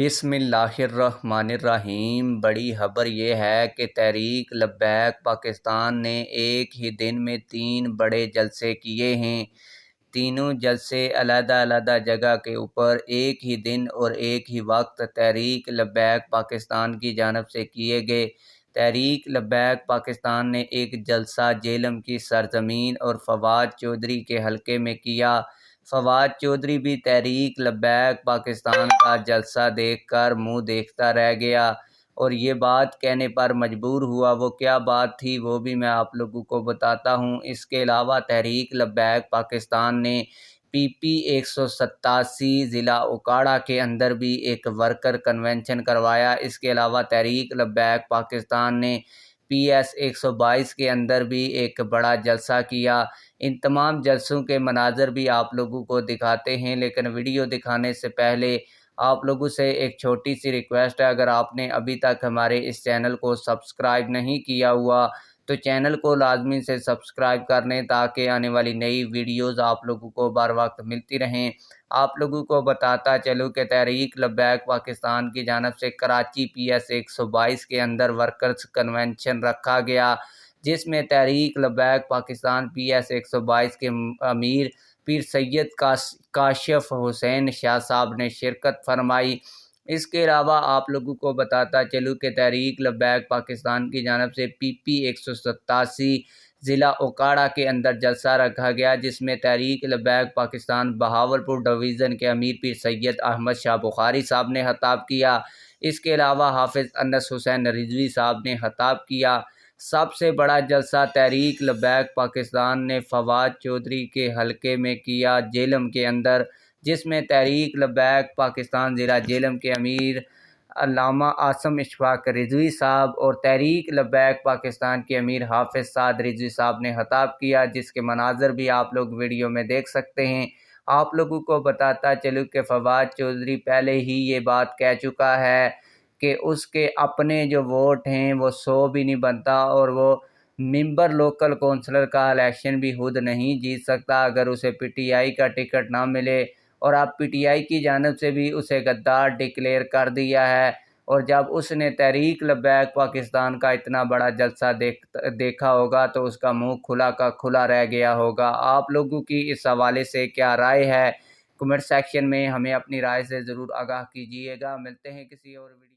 بسم اللہ الرحمن الرحیم۔ بڑی خبر یہ ہے کہ تحریک لبیک پاکستان نے ایک ہی دن میں 3 بڑے جلسے کیے ہیں۔ تینوں جلسے علیحدہ علیحدہ جگہ کے اوپر ایک ہی دن اور ایک ہی وقت تحریک لبیک پاکستان کی جانب سے کیے گئے۔ تحریک لبیک پاکستان نے ایک جلسہ جہلم کی سرزمین اور فواد چودھری کے حلقے میں کیا۔ فواد چودھری بھی تحریک لبیک پاکستان کا جلسہ دیکھ کر منہ دیکھتا رہ گیا اور یہ بات کہنے پر مجبور ہوا۔ وہ کیا بات تھی وہ بھی میں آپ لوگوں کو بتاتا ہوں۔ اس کے علاوہ تحریک لبیک پاکستان نے پی 187 ضلع اوکاڑہ کے اندر بھی ایک ورکر کنونشن کروایا۔ اس کے علاوہ تحریک لبیک پاکستان نے پی ایس 122 کے اندر بھی ایک بڑا جلسہ کیا۔ ان تمام جلسوں کے مناظر بھی آپ لوگوں کو دکھاتے ہیں، لیکن ویڈیو دکھانے سے پہلے آپ لوگوں سے ایک چھوٹی سی ریکویسٹ ہے۔ اگر آپ نے ابھی تک ہمارے اس چینل کو سبسکرائب نہیں کیا ہوا تو چینل کو لازمی سے سبسکرائب کر لیں تاکہ آنے والی نئی ویڈیوز آپ لوگوں کو بر وقت ملتی رہیں۔ آپ لوگوں کو بتاتا چلوں کہ تحریک لبیک پاکستان کی جانب سے کراچی پی ایس 122 کے اندر ورکرز کنونشن رکھا گیا، جس میں تحریک لبیک پاکستان پی ایس 122 کے امیر پیر سید کاشف حسین شاہ صاحب نے شرکت فرمائی۔ اس کے علاوہ آپ لوگوں کو بتاتا چلوں کہ تحریک لبیک پاکستان کی جانب سے پی 187 ضلع اوکاڑہ کے اندر جلسہ رکھا گیا، جس میں تحریک لبیک پاکستان بہاولپور ڈویژن کے امیر پیر سید احمد شاہ بخاری صاحب نے خطاب کیا۔ اس کے علاوہ حافظ انس حسین رضوی صاحب نے خطاب کیا۔ سب سے بڑا جلسہ تحریک لبیک پاکستان نے فواد چودھری کے حلقے میں کیا جہلم کے اندر، جس میں تحریک لبیک پاکستان ضلع جہلم کے امیر علامہ عاصم اشفاق رضوی صاحب اور تحریک لبیک پاکستان کے امیر حافظ سعد رضوی صاحب نے خطاب کیا، جس کے مناظر بھی آپ لوگ ویڈیو میں دیکھ سکتے ہیں۔ آپ لوگوں کو بتاتا چلوں کہ فواد چودھری پہلے ہی یہ بات کہہ چکا ہے کہ اس کے اپنے جو ووٹ ہیں وہ 100 بھی نہیں بنتا اور وہ ممبر لوکل کونسلر کا الیکشن بھی خود نہیں جیت سکتا اگر اسے پی ٹی آئی کا ٹکٹ نہ ملے، اور اب پی ٹی آئی کی جانب سے بھی اسے غدار ڈکلیئر کر دیا ہے۔ اور جب اس نے تحریک لبیک پاکستان کا اتنا بڑا جلسہ دیکھا ہوگا تو اس کا منہ کھلا کا کھلا رہ گیا ہوگا۔ آپ لوگوں کی اس حوالے سے کیا رائے ہے؟ کمنٹ سیکشن میں ہمیں اپنی رائے سے ضرور آگاہ کیجیے گا۔ ملتے ہیں کسی اور ویڈیو